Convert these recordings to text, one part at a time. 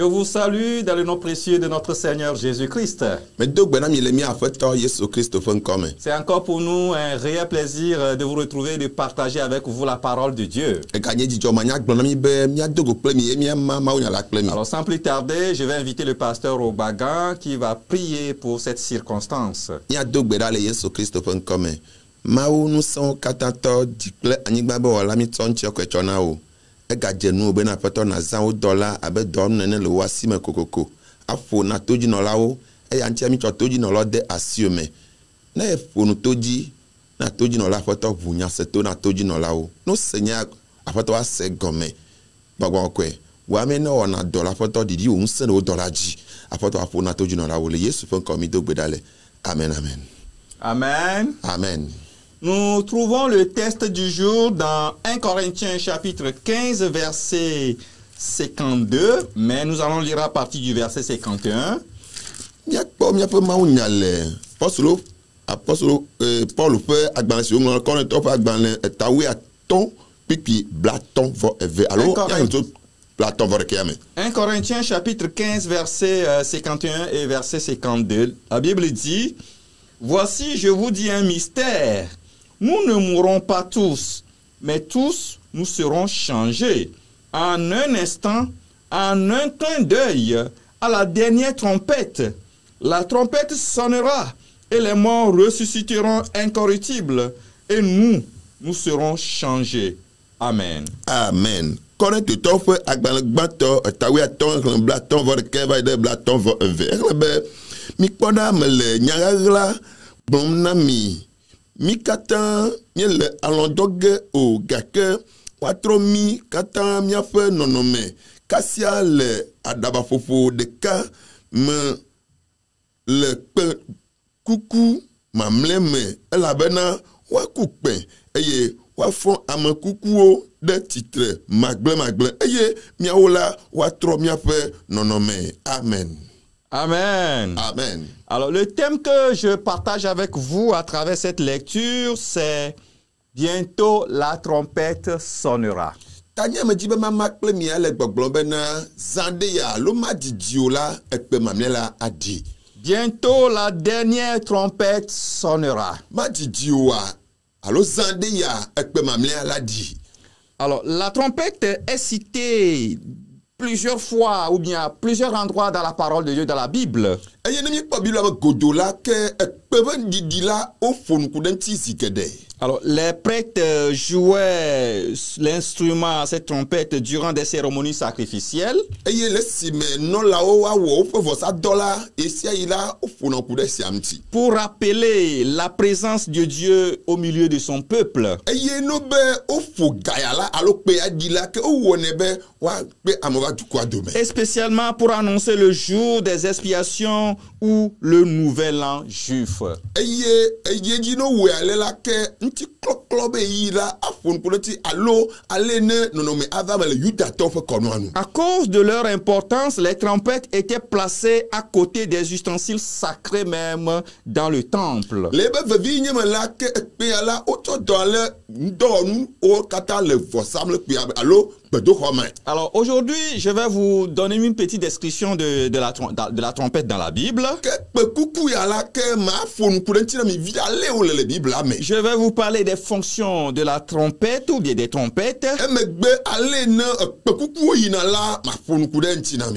Je vous salue dans le nom précieux de notre Seigneur Jésus-Christ. C'est encore pour nous un réel plaisir de vous retrouver et de partager avec vous la parole de Dieu. Alors sans plus tarder, je vais inviter le pasteur Obagan qui va prier pour cette circonstance. Egadjenu bena peto na zan $, abe dom nene le wasi me kokoko afo na toji no lawo e yanti ami cho toji no lo de asiome na e fo no toji na toji no la foto vunya seto na toji no lawo no senya afoto wa se gome bagwa kwe wa me no na $, foto didi o nse no $, ji afoto afo na toji no lawo le Yesu fon komi do gbedale. Amen, amen. Amen. Amen. Nous trouvons le texte du jour dans 1 Corinthiens chapitre 15 verset 52, mais nous allons lire à partir du verset 51. Paul fait agbansi on connaît top agban tawe aton pipi blaton vo eve. Alors Platon vo rekeme. 1 Corinthiens chapitre 15 verset 51 et verset 52. La Bible dit: Voici, je vous dis un mystère. Nous ne mourrons pas tous, mais tous nous serons changés. En un instant, en un clin d'œil, à la dernière trompette. La trompette sonnera, et les morts ressusciteront incorruptibles, et nous serons changés. Amen. Amen. Connaître ton frère agbalagbato tawe aton blaton vo rekeva de blaton vo eve. Mi kpoda mele nyagagla bomnami. Mi katan mi le alondoge o gake watro mi katan mi afe nonome kasia le adaba fofo de ka me le pe kuku mamleme elabena wa kupe eye wa fon ame kukuo de titre magle eye mi awola watro mi afe nonome. Amen. Amen. Amen. Alors, le thème que je partage avec vous à travers cette lecture, c'est bientôt la trompette sonnera. Bientôt la dernière trompette sonnera. Alors, la trompette est citée plusieurs fois ou bien à plusieurs endroits dans la parole de Dieu dans la Bible. Alors, les prêtres jouaient l'instrument, cette trompette, durant des cérémonies sacrificielles. Pour rappeler la présence de Dieu au milieu de son peuple. Et spécialement pour annoncer le jour des expiations ou le nouvel an juif. À cause de leur importance, les trompettes étaient placées à côté des ustensiles sacrés même dans le temple. Alors aujourd'hui, je vais vous donner une petite description de la trompette dans la Bible. Je vais vous parler des fonctions de la trompette ou bien des trompettes.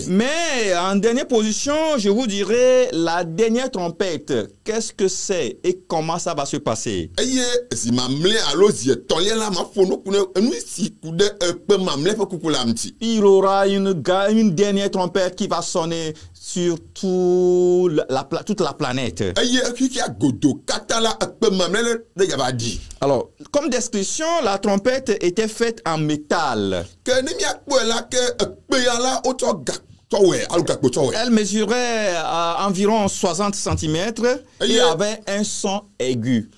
Mais en dernière position, je vous dirai la dernière trompette. Qu'est-ce que c'est et comment ça va se passer? Il y aura une dernière trompette qui va sonner sur toute la planète. Alors, comme description, la trompette était faite en métal. Elle mesurait environ 60 cm et avait un son aigu.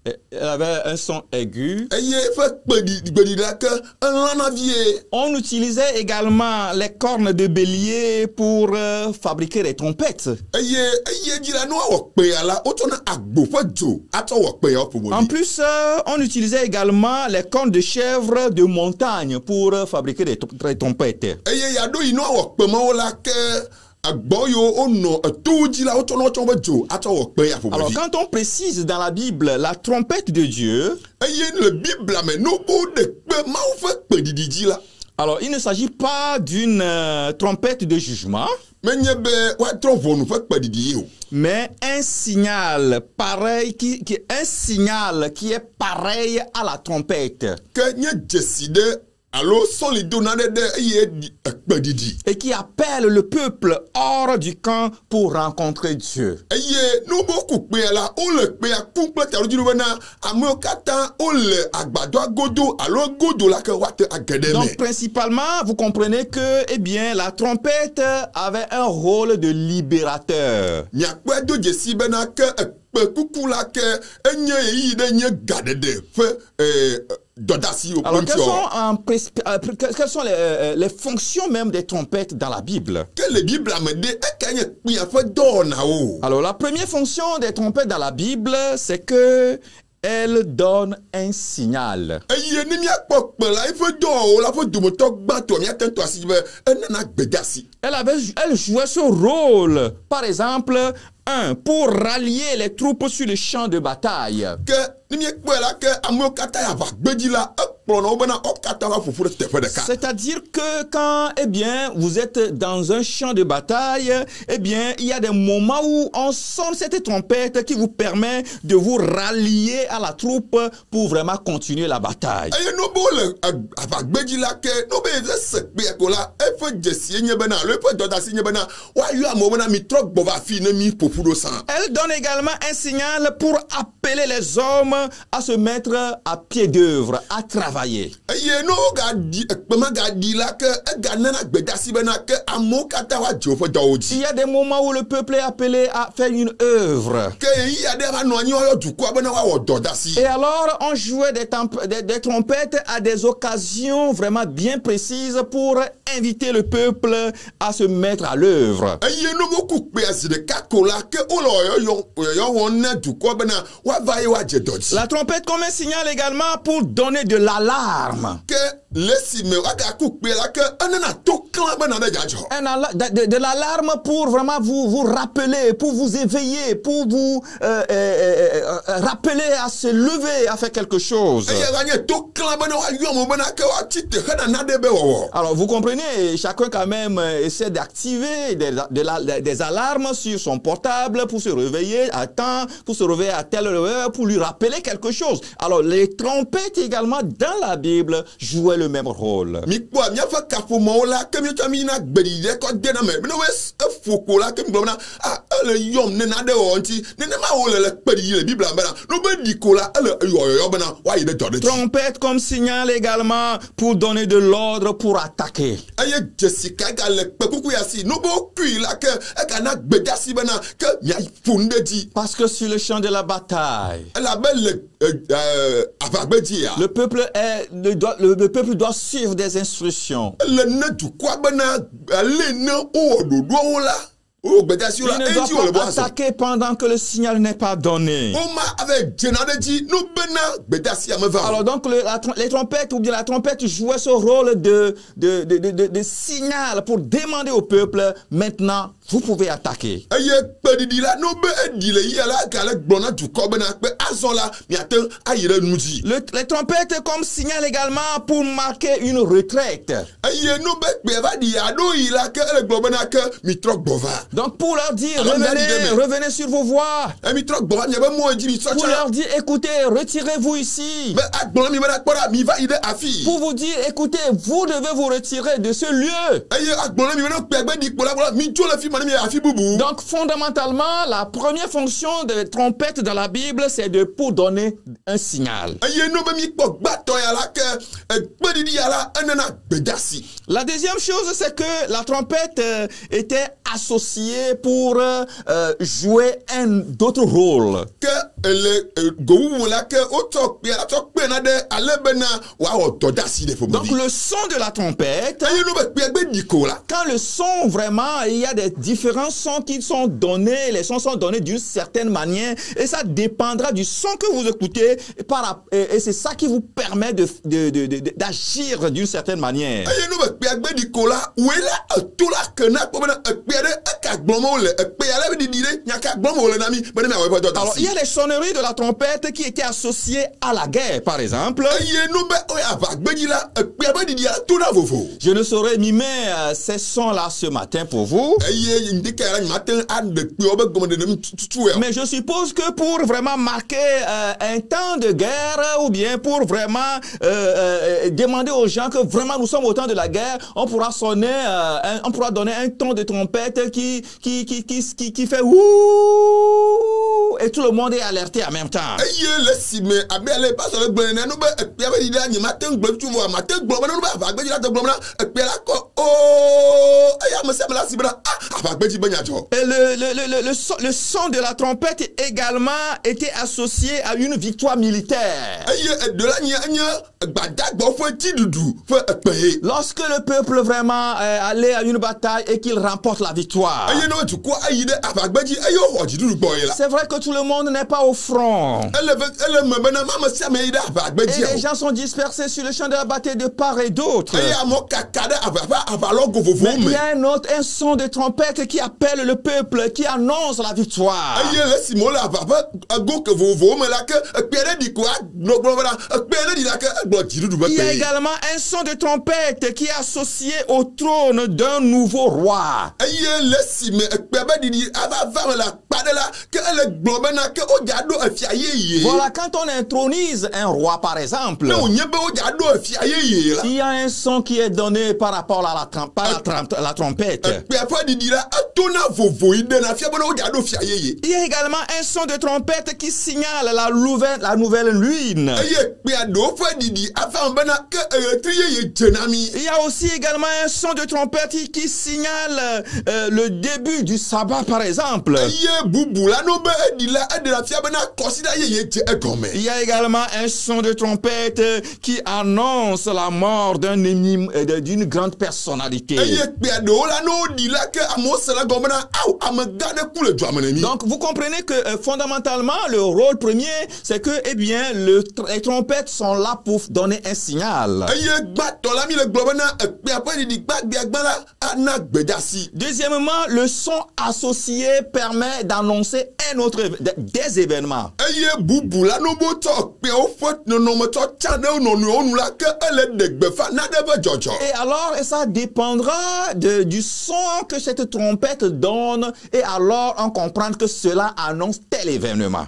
Elle avait un son aigu. eye fe gbedi la ke elana vie. On utilisait également les cornes de bélier pour fabriquer des trompettes. Eye di la no wo pe ala o to na agbo fe jo ato wo pe o pour En plus, on utilisait également les cornes de chèvre de montagne pour fabriquer des trompettes. Eye ya do ino wo pe mo la ke agbo yo ono to di la o to no cho fe jo ato wo pe ya pour Alors, quand on précise dans la Bible la trompette de Dieu, eye le bible la me no bo de pe ma o fe pe di la. alors il ne s'agit pas d'une trompette de jugement, Mais nyebe wa trovo no fe pe di yo. mais un signal pareil un signal qui est pareil à la trompette Que nye décide alors son les donner de eye pe di. et qui appelle le peuple hors du camp pour rencontrer Dieu. Eye no bo ku pe la o le pe a kumple ta di no na amo kata o le agbado agodo alors godo la ke wa te agede Donc me. principalement, vous comprenez que eh bien la trompette avait un rôle de libérateur. Nya pe do jesi be na ke pe kuku la ke enye yi de nye gadede fe dodasi o Alors poncho. quelles sont les fonctions même des trompettes dans la Bible? Que le bible me de e ka nye pi a fe do na o. Alors la première fonction des trompettes dans la Bible, c'est que elles donnent un signal. Eye ni mi akpo pe la fe do o la fe do mo to gba to mi atento asi be enana gbedasi. Elle jouait ce rôle, par exemple, pour rallier les troupes sur le champ de bataille. Que ni mi ekpo la ke amo kata ya va gbedi la ekpo no bana o kata wa fufu te fe de ka. C'est-à-dire que quand, eh bien, vous êtes dans un champ de bataille, eh bien, il y a des moments où on sonne cette trompette qui vous permet de vous rallier à la troupe pour vraiment continuer la bataille. Eye no bo le ava gbedi la ke no be ze se pe ko la e fe jesi nye bana le fe dodasi nye bana wa yu amo bana mi trok bo va fi ne mi pofu do san. Elle donne également un signal pour appeler les hommes à se mettre à pied d'œuvre, à travailler. Eye no ga di ekpe ma ga di la ke e ga nana gbedasi bana ke amo kata wa jo fe do Il oji. y a des moments où le peuple est appelé à faire une œuvre. Ke yi ya de ba no anyi o du ko bana wa wo dodasi. Et alors, on jouait des trompettes à des occasions vraiment bien précises pour inviter le peuple à se mettre à l'œuvre. Eye no mo ku pe asi de ka ko la ke o lo yo won na du ko bana wa va ye wa je doji. La trompette comme un signal également pour donner de l'alarme. Que lesi me wa ga ku pe la ke anana to klan bana de jajo. De l'alarme pour vraiment vous rappeler, pour vous éveiller, pour vous rappeler à se lever, à faire quelque chose. Eye ga nye to klan bana wa yo mo bana ke wa ti te hana na de be wo. Alors vous comprenez, chacun quand même essaie d'activer des alarmes sur son portable pour se réveiller à temps, pour se réveiller à telle heure, pour lui rappeler quelque chose. Alors les trompettes également dans la Bible jouaient le même rôle. Mi kwa mi fa ka fo mo la ke mi ta mi na gbedi de ko de na me. No wes e foko la ke mi blona le yom ne na de o nti ne ma wo le gbedi le Bible bana. No be di ko la le yo bana wa yi de jode. Trompette comme signal également pour donner de l'ordre pour attaquer. Aye Jessica ga le pe kuku ya si no bo kui la ke e ka na gbedasi bana ke mi ai funde di. Parce que sur le champ de la bataille, La belle avagbedi ya. le peuple doit suivre des instructions. Le ne du kwa bana le ne o do do la. O gbedasi Il la ne e di o le doit bo pas aso. attaquer pendant que le signal n'est pas donné. O ma avec jenade di no bena gbedasi ya me va. Alors donc les trompettes ou bien la trompette jouait ce rôle de signal pour demander au peuple, maintenant vous pouvez attaquer. Aye pe di la no be e di le ya la ka le gbona du ko bena pe azon la mi ate ayire nuji. Les trompettes comme signal également pour marquer une retraite. Aye no be pe va di ya do yi la ke le gbona ke mi trok bova. Donc pour leur dire, Alors, revenez sur vos voies. E mi trok bova ni be mo di mi so Pour cha. leur dire, écoutez, retirez-vous ici. Be agbona mi bena kpora mi va ide afi. Pour vous dire, écoutez, vous devez vous retirer de ce lieu. Aye agbona mi bena pe gbe di kpola mi jo le fi mani mi afi bubu. Donc fondamentalement, la première fonction des trompettes dans la Bible, c'est pour donner un signal. Aye no be mi kpo gbato ya la ke gbe di ya la enana gbedasi. La deuxième chose, c'est que la trompette était associée associé pour jouer d'autres rôles. Que le goût là que auto na de alebena wa otodasi de fomo. Donc le son de la trompette, quand le son vraiment, il y a des différents sons qui sont donnés, les sons sont donnés d'une certaine manière et ça dépendra du son que vous écoutez et c'est ça qui vous permet d'agir d'une certaine manière. Alors il y a les sonneries de la trompette qui étaient associées à la guerre par exemple. Je ne saurais mimer ces sons-là ce matin pour vous. Mais je suppose que pour vraiment marquer un temps de guerre ou bien pour vraiment demander aux gens que vraiment nous sommes au temps de la guerre, on pourra sonner, on pourra donner un ton de trompette qui fait ouh et tout le monde est alerté en même temps. Et le son de la trompette également était associé à une victoire militaire. Lorsque le peuple vraiment allait à une bataille et qu'il remporte la victoire. C'est vrai que tout le monde n'est pas au front. Et les gens sont dispersés sur le champ de la bataille de part et d'autre. Mais il y a un son de trompette qui appelle le peuple, qui annonce la victoire. Il y a également un son de trompette qui est associé au trône d'un nouveau roi. Voilà, quand on intronise un roi par exemple, il y a un son qui est donné par rapport à la trompette. Il y a également un son de trompette qui signale la nouvelle lune. Il y a aussi également un son de trompette qui signale le début du sabbat par exemple. Il y a également un son de trompette qui annonce la mort d'une grande personnalité. Donc vous comprenez que fondamentalement le rôle premier c'est que les trompettes sont là pour donner un signal. Deuxièmement, le son associé permet d'annoncer des événements. Et alors, ça dépendra du son que cette trompette donne et alors on comprend que cela annonce tel événement.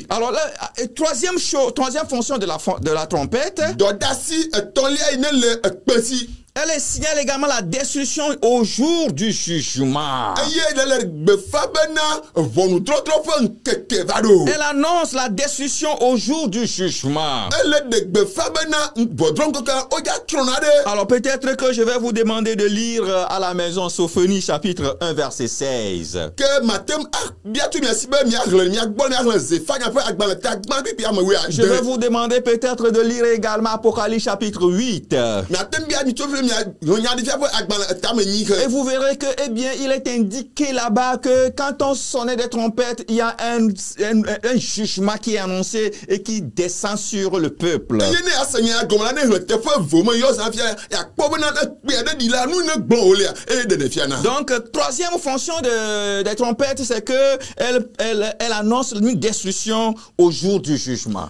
Alors, troisième fonction de la trompette, elle signale également la destruction au jour du jugement. Elle annonce la destruction au jour du jugement. Alors peut-être que je vais vous demander de lire à la maison Sophonie chapitre 1 verset 16. Je vais vous demander peut-être de lire également Apocalypse chapitre 8. Et vous verrez que, il est indiqué là-bas que quand on sonnait des trompettes, il y a un jugement qui est annoncé et qui descend sur le peuple. Donc, troisième fonction des trompettes, c'est que elle annonce une destruction au jour du jugement.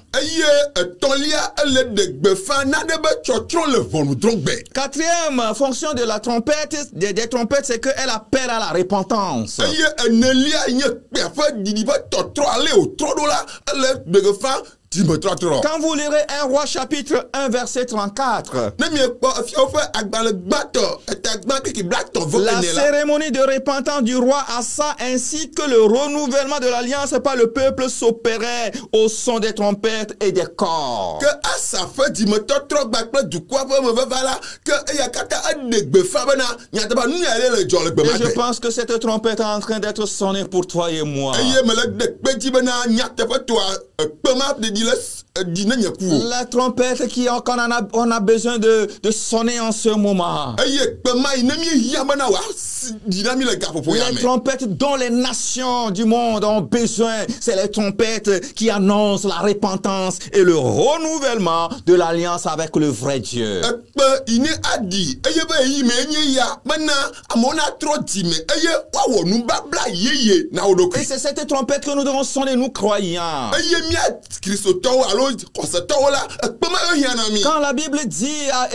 Quatrième fonction de la trompette, des trompettes, c'est qu'elle appelle à la repentance. dime trɔtrɔ. Quand vous lirez 1 Roi chapitre 1 verset 34, Ne miekpɔ efiawo ƒe agbalẽgbãtɔ etagbã keke blatɔ vɔ la ene la. cérémonie de repentance du roi Asa ainsi que le renouvellement de l'alliance par le peuple s'opérait au son des trompettes et des corps. Ke Asa ƒe dzimetɔtrɔ gba kple dukɔa ƒe meveva la ke eya katã eɖe gbefa bena nyateƒe nu ya ɖe le dzɔ le gbe Et ma je gbe. pense que cette trompette est en train d'être sonnée pour toi et moi. Eye mele ɖe kpe dzi bena nyateƒe toa ekpe ma ɖeɖi le ɖi ne nye ku o. La trompette on a besoin de sonner en ce moment. Eye kpe ma yi ne miehia bena ɖi na mi le gaƒoƒo ya Les me. trompettes dont les nations du monde ont besoin, c'est les trompettes qui annoncent la repentance et le renouvellement de l'alliance avec le vrai Dieu. Ekpe yi ne aɖi eye be yi me enye ya bena amewo natrɔ dzime eye woawɔ nubabla yeye na wo Et ɖokui. c'est cette trompette que nous devons sonner, nous croyants. Eye mía kristotɔwo alo xɔsetɔwo la ekpe ma yohia na mi. Quand la Bible dit à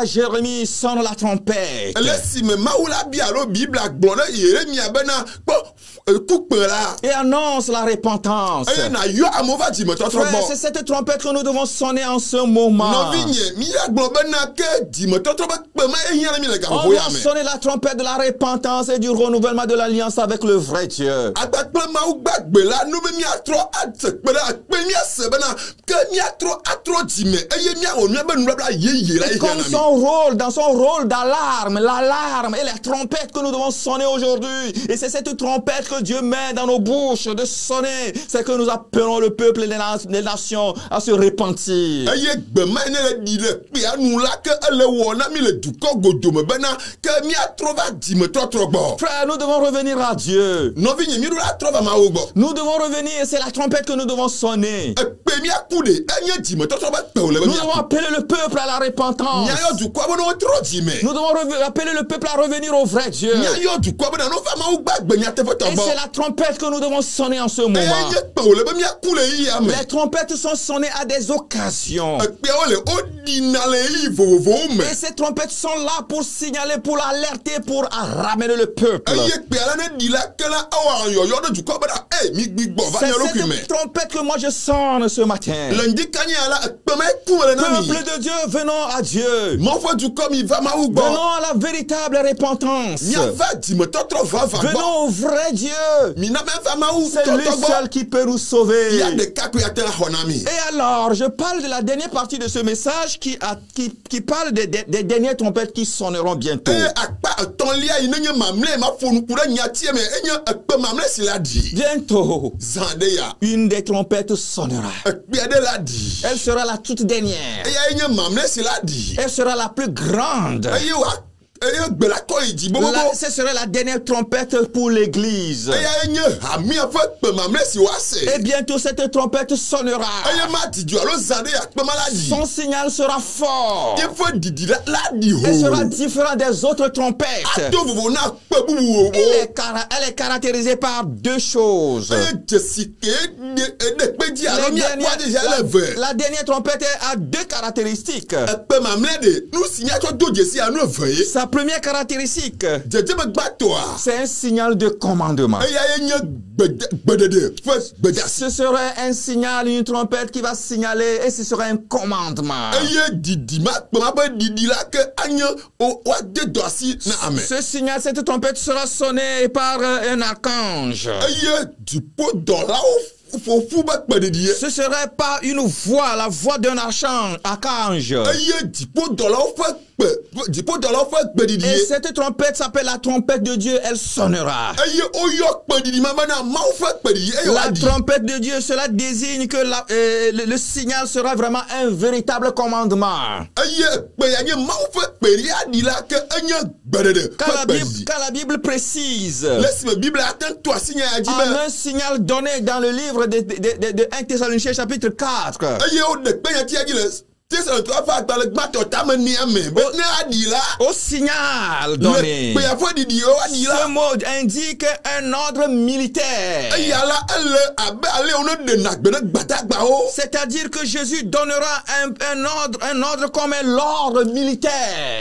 Jérémie, sonne la trompette. Ele si me Mawu la bia alo Biblia gblɔ ɖe Yeremia bena kpɔ kukpe la. Et annonce la repentance. Eye na yɔ amewo va dzimetɔtrɔ Frère, gbɔ. c'est cette trompette que nous devons sonner en ce moment. Nɔvinye mi ya gblɔ bena ke dzimetɔtrɔ be kpe ma ehia na mi le On gaƒoƒo doit ya me. sonner la trompette de la repentance et du renouvellement de l'alliance avec le vrai Dieu. Agba kple Mawu gbagbe la nu be miatrɔ ase kpe ɖe akpe miase bena ke miatrɔ atrɔ dzime eye miawɔ nua be nubabla yeye la ehia Comme na mi. son rôle, dans son rôle d'alarme, l'alarme et la trompette que nous devons sonner aujourd'hui. Et c'est cette trompette que Dieu met dans nos bouches de sonner. C'est que nous appelons le peuple et les nations à se repentir. Eye gbema yi ne le ɖi le kpea nu la ke ele wɔ na mi le dukɔ godome bena ke miatrɔ va dzimetɔtrɔ gbɔ. Frère, nous devons revenir à Dieu. Nɔvinye mi ɖo la trɔ va Mawu gbɔ. Nous devons revenir et c'est la trompette que nous devons sonner. Ekpe miaku ɖe enye dzimetɔtrɔ be kpe wòle be Nous devons miaku. appeler le peuple à la repentance. Miayɔ dukɔa be ne wotrɔ dzime. Nous devons appeler le peuple à revenir au vrai Dieu. Miayɔ dukɔa be ne no va Mawu gbagbe nyateƒetɔ Et gbɔ. c'est la trompette que nous devons sonner en ce Eye moment. nye kpe wòle be miaku le yiyia me. Les trompettes sont sonnées à des occasions. Ekpeawo le woɖina le ɣeyiɣi vovovowo me. Et ces trompettes sont là pour signaler, pour alerter, pour ramener le peuple. Eye kpea la ne ɖi la ke la awɔ yɔyɔ ɖe dukɔa bena mi gbigbɔ va C'est nye ɖokui me. cette trompette que moi je sonne ce matin. Le ŋdi kanya la ekpe ma eku le na mi. Peuple de Dieu, venons à Dieu. Mawu ƒe dukɔ mi va Mawu gbɔ. Venons à la véritable repentance. Miava dzimetɔtrɔ vava gbɔ. Venons au vrai Dieu. Mina va Mawu C'est lui tɔtɔ seul gbɔ. qui peut nous sauver. Ya ɖeka koe ate xɔ na mi. Et alors, je parle de la dernière partie de ce message qui parle des dernières trompettes qui sonneront bientôt. Eye akpa etɔ̃lia yi ne nye mamlɛ ma ƒo nuku ɖe nyatie me enye ekpe mamlɛ si la ɖi. Bientôt, Zã ɖe ya. une des trompettes sonnera. Ekpea ɖe la ɖi. Elle sera la toute dernière. Eyae nye mamlɛ si la ɖi. Elle sera la plus grande. Eye gbe la kɔ yi dzi bobobo. Ce sera la dernière trompette pour l'église. Eyae nye hamia ƒe kpe mamlɛ si woase. Et bientôt cette trompette sonnera. Eye ma didi alo zã ɖe ya kpe ma la ɖi. Son signal sera fort. Yeƒe didi la ɖi ho. Elle sera différente des autres trompettes. Ato vovo na kpe bubuwo. Elle est caractérisée par deux choses. Eye dzesi ke ɖe kpe dzi alo miakpɔ déjà le ve. La dernière trompette a deux caractéristiques. Ekpe mamlɛ ɖe nu si miatsɔ do dzesi anu eve ye. Sa première caractéristique, Dzedzeme gbãtɔa. c'est un signal de commandement. Eyae nye gbeɖeɖe ƒe gbedeasi. Ce serait un signal, une trompette qui va signaler et ce serait un commandement. Eye didi ma kpe ma be didi la ke anye woade dɔ asi na ame. Ce signal, cette trompette sera sonnée par un archange. Eye dziƒodɔlawo ƒoƒu be kpeɖeɖi ye. Ce serait pas une voix, la voix d'un archange. Eye dziƒodɔlawo ƒe gbeɖiɖi Et ye. cette trompette s'appelle la trompette de Dieu, elle sonnera. Eye woyɔ kpeɖiɖi ma bena Mawu ƒe kpeɖiɖi eye La woaɖi. trompette de Dieu, cela désigne que le signal sera vraiment un véritable commandement. Eye kpeya nye Mawu ƒe kpeɖi aɖi la ke enye gbeɖeɖe ƒe kpeɖiɖi. Quand la Bible précise, Le esime Biblia ate to asi nya ya dzi en be. un signal donné dans le livre de 1 Thessaloniciens chapitre 4, Eye woɖe kpe nya tia dzi le Au signal donné. Ce mot indique un ordre militaire. C'est-à-dire que Jésus donnera un ordre comme l'ordre militaire.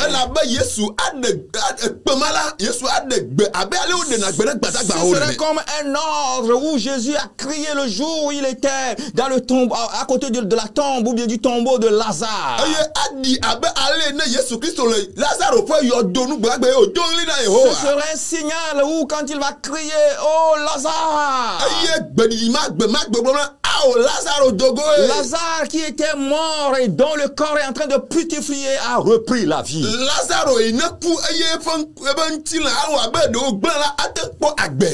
Ce serait comme un ordre où Jésus a crié le jour où il était dans le tombeau, à côté de la tombe ou bien du tombeau de Lazare. Ce serait un signal où quand il va crier, oh Lazare! Lazare qui était mort et dont le corps est en train de putréfier a repris la vie.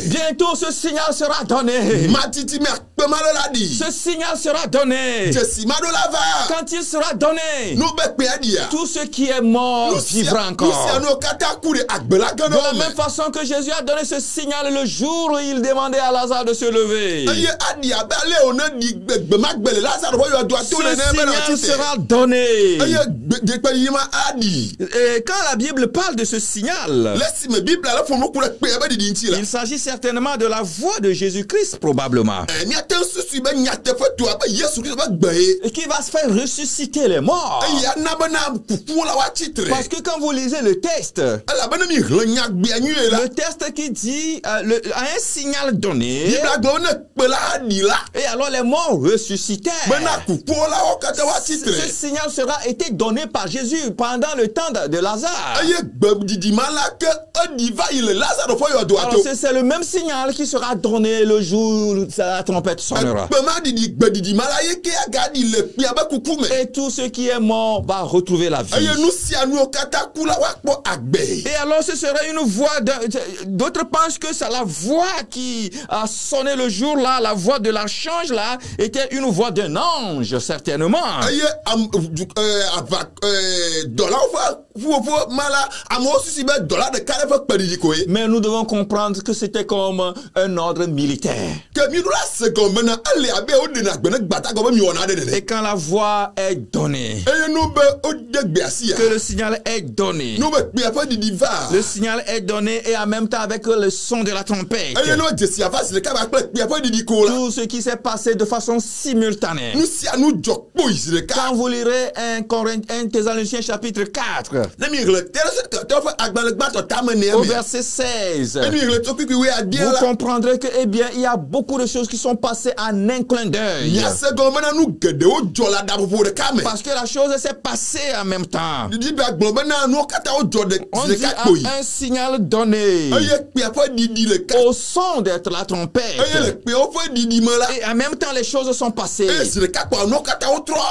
Bientôt ce signal sera donné. Ce signal sera donné. Quand il sera donné, tout ce qui est mort vivra encore. De la même façon que Jésus a donné ce signal le jour où il demandait à Lazare de se lever. Ce signal sera donné. Et quand la Bible parle de ce signal, il s'agit certainement de la voix de Jésus-Christ probablement. Et qui va se faire ressusciter les morts. Parce que quand vous lisez le texte qui dit à un signal donné, et alors les morts ressuscitèrent. Ce signal sera été donné par Jésus pendant le temps de Lazare. Alors c'est le même signal qui sera donné le jour où la trompette sonnera. Et tout ce qui est mort va retrouver la vie. Et alors ce serait une voix, d'autres pensent que c'est la voix qui a sonné le jour là, la voix de l'archange là, était une voix d'un ange certainement. Mais nous devons comprendre que c'était comme un ordre militaire. Et quand la voix est donnée, que le signal est donné, le signal est donné et en même temps avec le son de la trompette, tout ce qui s'est passé de façon simultanée. Quand vous lirez 1 Thessaloniciens chapitre 4, au verset 16, vous comprendrez que, eh bien, il y a beaucoup de choses qui sont passées en un clin d'œil. Parce que la chose s'est passée en même temps. On dit un signal donné au son d'être la trompette. Et en même temps, les choses sont passées.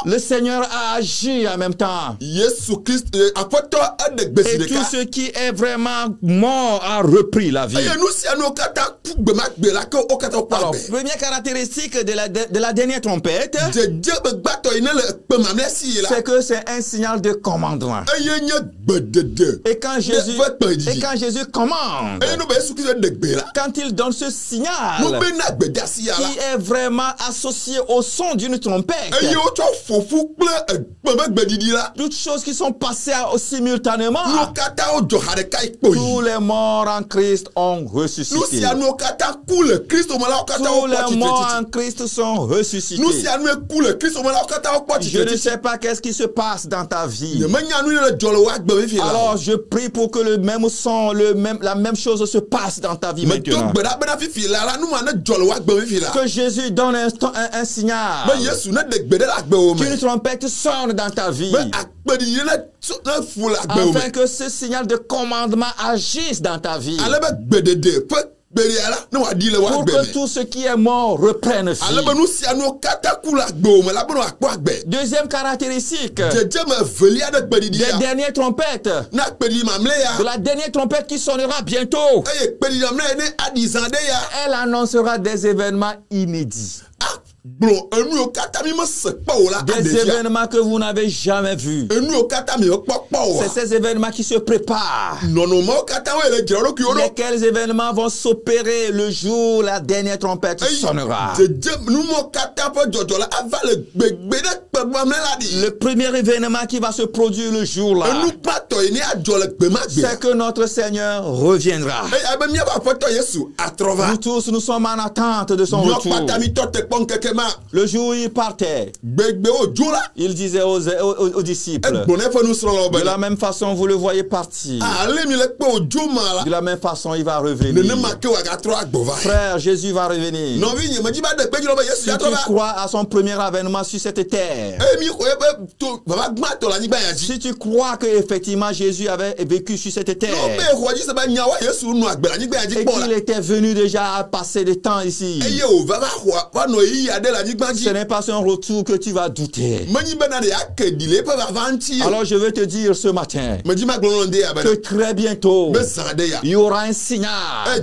Le Seigneur a agi en même temps. Et tout ce qui est vraiment mort a repris la vie. Alors, première caractéristique de la dernière trompette, c'est que c'est un signal de commandement. Et quand Jésus commande, quand il donne ce signal qui est vraiment associé au son d'une trompette, toutes choses qui sont passées simultanément, tous les morts en Christ ont ressuscité. Tous les morts en Christ sont ressuscités. Je ne sais pas qu'est-ce qui se passe dans ta vie. Alors je prie pour que le même son, la même chose se passe dans ta vie maintenant. Que Jésus donne un signal. Qu'une trompette sonne dans ta vie. Afin que ce signal de commandement agisse dans ta vie. Pour que tout ce qui est mort reprenne vie. Deuxième caractéristique des dernières trompettes, de la dernière trompette qui sonnera bientôt, elle annoncera des événements inédits. Bon, enu o kata mi me se pa o la Des adefia. événements que vous n'avez jamais vus. Enu o kata mi o pa o. C'est ces événements qui se préparent. Non non mo kata we le jero ki o do. Lesquels événements vont s'opérer le jour où la dernière trompette sonnera. Nous mo kata po jojo la ava le gbegbe de pe mo me la di. Le premier événement qui va se produire le jour-là, Enu pa to ni ajo le gbe ma gbe. c'est que notre Seigneur reviendra. Abe mi ba foto Yesu atrova. Nous tous, nous sommes en attente de son Yo retour. pata mi to te pon kekema. Le jour où il partait, Gbegbe o jo la. il disait aux disciples, Bonne fois nous serons de là. la même façon, vous le voyez partir. Ale mi le pe o jo ma la. De la même façon, il va Ne revenir. ma ke wa ga tro agbova. Frère, Jésus va revenir. Non vi ni ma di ba de pe jo ba Yesu Si ya tu to ba. crois à son premier avènement sur cette terre, Mi ko e to baba gba to la ni gba ya ji. si tu crois que effectivement Jésus avait vécu sur cette No terre be ko ji se ba nya wa Yesu nu agba la ni gba ya ji et po la. qu'il était venu déjà à passer du temps ici, Eye o baba wa no yi ade la ni gba ji. ce n'est pas un retour que tu vas douter. Mani bena de akedile pe ba vanti. Alors je veux te dire ce matin Me di ma glonde ya que bena. très bientôt, Me sande ya. il y aura un signal.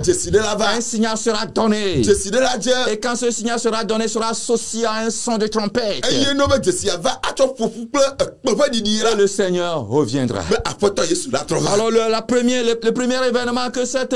Jesi de la va. Un signal sera donné. Jesi de la je. Et quand ce signal sera donné, sera associé à un son de trompette. Eye no be Jesi ya va ato fofu ple pe di di Et la. le Seigneur reviendra. Me apoto Yesu la trova. Alors le premier événement que cette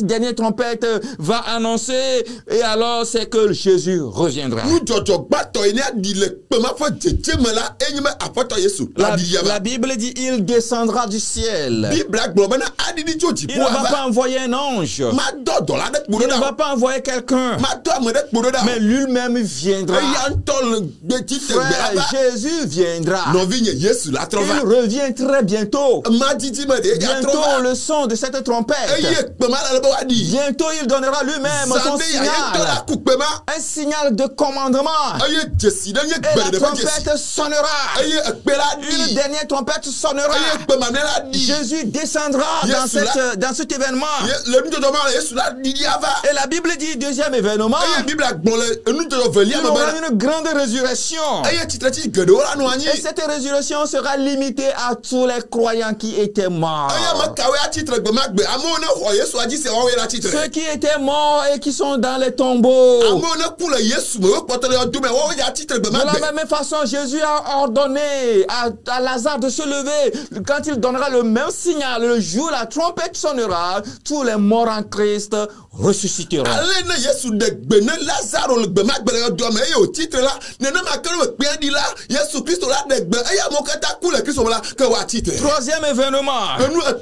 dernière trompette va annoncer, et alors c'est que Jésus reviendra. Nous jojo gba to ni adi le pe ma fo jeje me la enyi me apoto Yesu la di ya La ba. Bible dit il descendra du ciel. Bible gbo bena adi di joji Il po ne va ava. pas envoyer un ange. Ma do la de Il kporo ne va da. pas envoyer quelqu'un. Ma do me de kporo da. Mais lui-même viendra. Eye antol gbe ti te gbe Frère, ava. Jésus viendra. Non vigne Yesu la Il trova. revient très bientôt. Ma didi me de ya Bientôt trova. le son de cette trompette. Eye pe ma la le ba di. Bientôt il donnera lui-même son Zande ya ye to la signal. coupe ma. Un signal de commandement. Eye Jesi de ye Et gbe la de ba Jesi. trompette sonnera. Eye pe la Une di. dernière trompette sonnera. Eye pe ma me la di. Jésus descendra Yesu la- dans cet événement. Le nu jojo ma Yesu la di di ava. Et la Bible dit, deuxième événement, Eye Bible gbon le nu jojo veli il y ama aura ba. une grande résurrection. Eye titrati gede ora no anyi. Et cette résurrection sera limitée à tous les croyants qui étaient morts. Eye ma kawe a titre gbe ma gbe. Amo na ho Yesu aji se wa we la titre. Ceux qui étaient morts et qui sont dans les tombeaux. Amo na kula Yesu me we potele o dume wo ya titre gbe De ma la gbe. même façon, Jésus a ordonné à Lazare de se lever. Quand il donnera le même signal, le jour où la trompette sonnera, tous les morts en Christ ressusciteront. Ale na Yesu de gbe na Lazaro le gbe ma gbe le do me eye o titre la. Ne na ma kele me pe di la. Yesu Kristo la de gbe. Eye mo kata kula Kristo la ke wa titre. Troisième événement.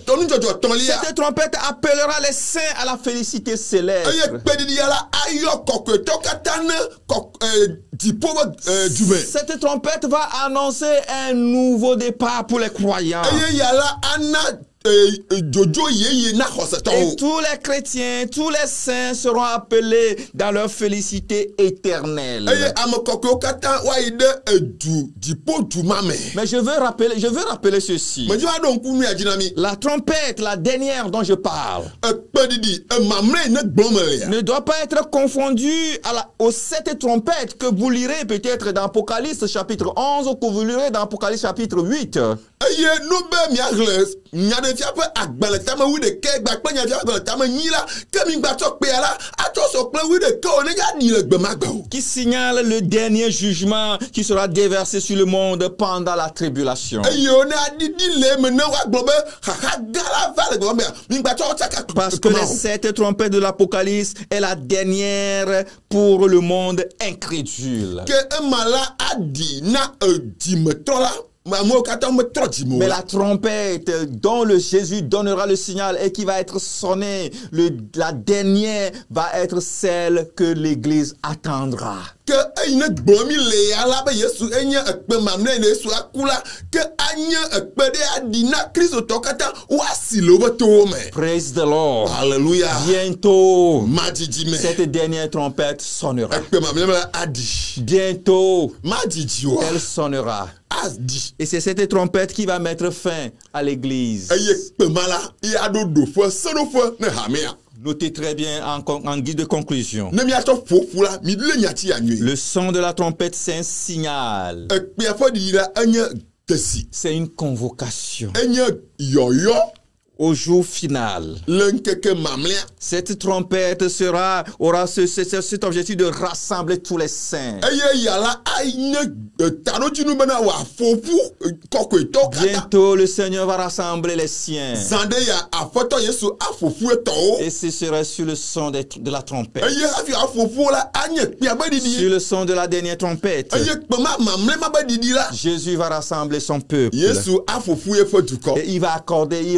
Tonu jojo ton li ya. Cette trompette appellera les saints à la félicité céleste. Eye pe di ya la ayo kokwe to kata na dipo dume. Cette trompette va annoncer un nouveau départ pour les croyants. Eye ya la ana jojo yeye na hoseto. Et tous les chrétiens, tous les saints seront appelés dans leur félicité éternelle. Eye amokoko kata wa ide edu dipo du mame. Mais je veux rappeler ceci. Me jwa don ku mi ajinami. La trompette, la dernière dont je parle, Pedidi mamre ne glomele. ne doit pas être confondue aux 7 trompettes que vous lirez peut-être dans Apocalypse chapitre 11 ou que vous lirez dans Apocalypse chapitre 8. Eye no be mi agles nyade fia pe agbele tama wi de ke gba pe nya fia agbele tama nyi la ke mi gba to pe la ato so pe wi de ke o ne ga ni le gbe ma gba o. Qui signale le dernier jugement qui sera déversé sur le monde pendant la tribulation. Eye o ne adidi le me ne wa gbo be ha gala va le gbo me mi gba to ta ka. Parce que les 7 trompettes de l'Apocalypse est la dernière pour le monde incrédule. Que mala adi na di metro la. Mais la trompette dont le Jésus donnera le signal et qui va être sonnée, la dernière va être celle que l'Église attendra. Que une gbomi le ala ba Yesu enya ekpe mamne ne Yesu akula que anya ekpe de adina Kristo tokata wasi lo beto me. Praise the Lord. Hallelujah. Bientôt, Majiji me. cette dernière trompette sonnera. Ekpe mamne la adi. Bientôt, Majiji wa. elle sonnera. Adi. Et c'est cette trompette qui va mettre fin à l'Église. Eye ekpe mala ya do do fo sono fo ne hamea. Notez très bien en guise de conclusion. Ne mi ato fofu la mi le nyati anyi. Le son de la trompette, c'est un signal. Ekpe afo di la anya tesi. C'est une convocation. Enya yoyo. au jour final. L'nkeke mamlia. Cette trompette aura cet objectif de rassembler tous les saints. Eye yala aïne tanoji nou mena wa fofu koko eto kata. Bientôt, le Seigneur va rassembler les siens. Zande ya afoto yesu afofu eto. Et ce sera sur le son de la trompette. Eye afi afofu la anye piaba didi. Sur le son de la dernière trompette. Eye kpema mamle maba didi la. Jésus va rassembler son peuple. Yesu afofu efo duko. Et il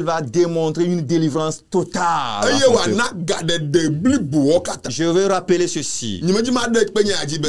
va démontrer une délivrance totale. Eye wa na gade de blibu okata. Je veux rappeler ceci. Nyimedi ma de kpenya ajibe.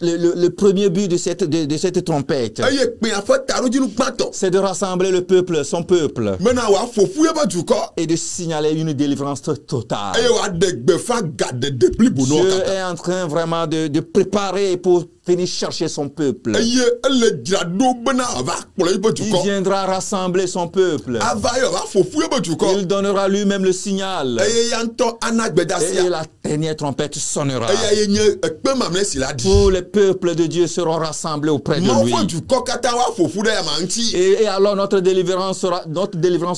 Le premier but de cette trompette, Eye kpenya fo taroji nu kpato. c'est de rassembler le peuple, son peuple, Mena wa fofu eba duko. et de signaler une délivrance totale. Eye wa de gbefa gade de blibu no Dieu okata. est en train vraiment de préparer pour venir chercher son peuple. Eye ele drado bena va kpolo eba Il duko. viendra rassembler son peuple. Ava yo va fofu eba duko. Il donnera lui-même le signal. Eye yanto anagbedasia. Et la dernière trompette sonnera. Eye nye ekpe mamle si la di. Tous les peuples de Dieu seront rassemblés auprès de lui. Mofo duko kata wa fofu da ya manti. Et alors notre délivrance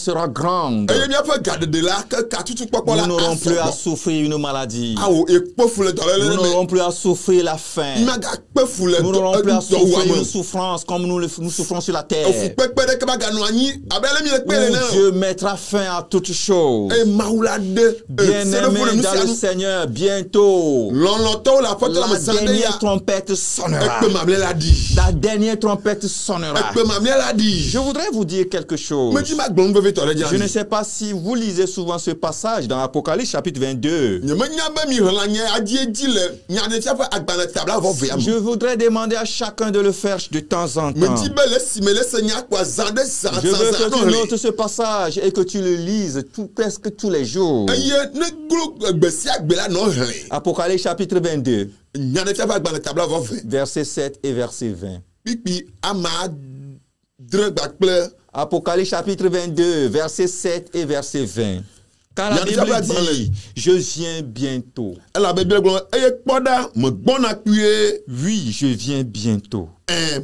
sera grande. Eye miafe gade de la ke katutu kpokpo la Nous n'aurons plus à asobo. souffrir une maladie. Awo ekpofu le dolele Nous me. n'aurons plus à souffrir la faim. Maga kpefu le Nous n'aurons plus à do souffrir wa une souffrance comme nous souffrons sur la terre. Ofu pepe de keba ganu anyi abele mi ekpele Où na. Dieu mettra fin à toutes choses. E maula de Bien-aimés dans le Seigneur, bientôt, Loloto la foto la la mesande ya. dernière trompette sonnera. Ekpe mamle la di. La dernière trompette sonnera. Ekpe mamle la di. Je voudrais vous dire quelque chose. Me di ma glon beve tole di. Je ne sais pas si vous lisez souvent ce passage dans Apocalypse chapitre 22. Nye me nya be mi hela nya adie di le nya ne tia fa agbana tabla vo ve am. Je voudrais demander à chacun de le faire de temps en Me temps. di be le si me le senya kwa zande san Je veux san que tu no. notes ce passage et que tu le lises presque tous les jours. Eye ne glo gbesi agbela no hele. Apocalypse chapitre 22, Nya ne tia fa agbana tabla vo ve. verset 7 et verset 20. Pipi ama dre gbakple. Apocalypse chapitre 22, verset 7 et verset 20. Car la Il y a Bible déjà pas de dit, je viens bientôt. La Bible glon eye kpoda me bon appuyer. Oui, je viens bientôt.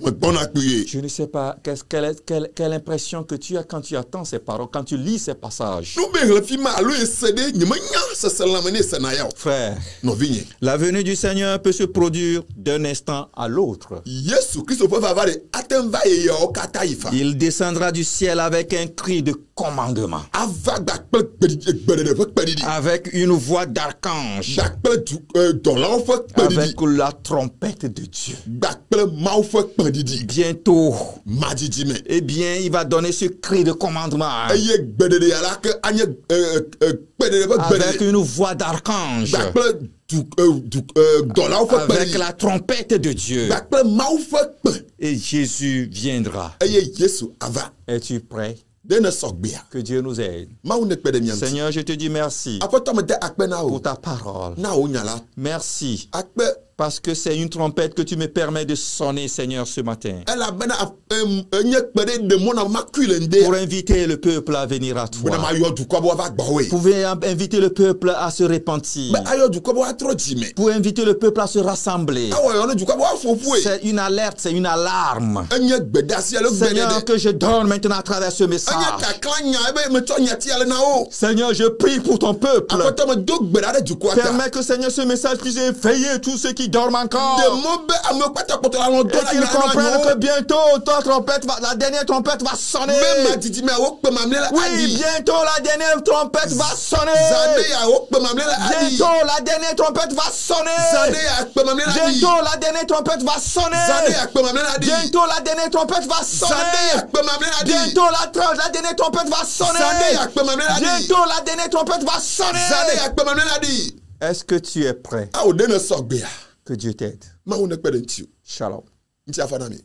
Me bon appuyer. Je ne sais pas quelle impression que tu as quand tu attends ces paroles, quand tu lis ces passages. Nou be le fi ma lo esede nye me nya se selamene senaya. Frère, No vigne. la venue du Seigneur peut se produire d'un instant à l'autre. Yesu Christ peut avoir atem va ye yo kata ifa. Il descendra du ciel avec un cri de commandement, Ava gbakple gbedede. avec une voix d'archange, Gbakple dans l'enfant gbedidi. avec la trompette de Dieu. Gbakple maufo gbedidi. Bientôt, Madidi me. eh bien, il va donner ce cri de commandement Eye gbedede ya la ke anye gbedede avec une voix d'archange, Gbakple dans l'enfant avec gbedidi. la trompette de Dieu. Gbakple maufo gbe. Et Jésus viendra. Eye Yesu ava. Es-tu prêt? De ne sogbia. Que Dieu nous aide. Ma ou ne kpede mianti. Seigneur, je te dis merci Apoto me de akpe na pour o. ta parole. Na o nyala. Merci Akpe. parce que c'est une trompette que tu me permets de sonner, Seigneur, ce matin. Ela bena nye kpede de mona makule nde. Pour inviter le peuple à venir à Bena toi. ma yo du kwabo ava gbawe. Pour inviter le peuple à se repentir. Be ayo du kwabo atro jime. Pour inviter le peuple à se rassembler. Awo yo ne du kwabo afofue. C'est une alerte, c'est une alarme. Enye gbedasi ale Seigneur, gbedede. que je donne maintenant à travers ce Enye message. kaklanya ebe me to nyati ale na o. Seigneur, je prie pour ton peuple. Apoto me do gbedade du kwata. Permets que, Seigneur, ce message puisse éveiller tous ceux qui dorment encore. De mo be ame kwata poto la no do Et la qu'ils nya comprennent na que bientôt la dernière trompette va sonner. Me madidi me awo kpe mamle la Oui, adi. bientôt la dernière trompette va sonner. Zande ya awo kpe mamle la adi. Bientôt la dernière trompette va sonner. Zande ya kpe mamle la adi. Bientôt la dernière trompette va sonner. Zande ya kpe mamle la adi. Bientôt la dernière trompette va Zande ya sonner. kpe mamle la adi. Bientôt la dernière trompette va Zande sonner. ya kpe mamle la adi. Bientôt la dernière trompette va Zande sonner. ya kpe mamle la adi. Est-ce que tu es prêt? Awo de ne sogbia. Que Dieu t'aide. Ma ou ne kpede nti. Shalom. Nti afana mi.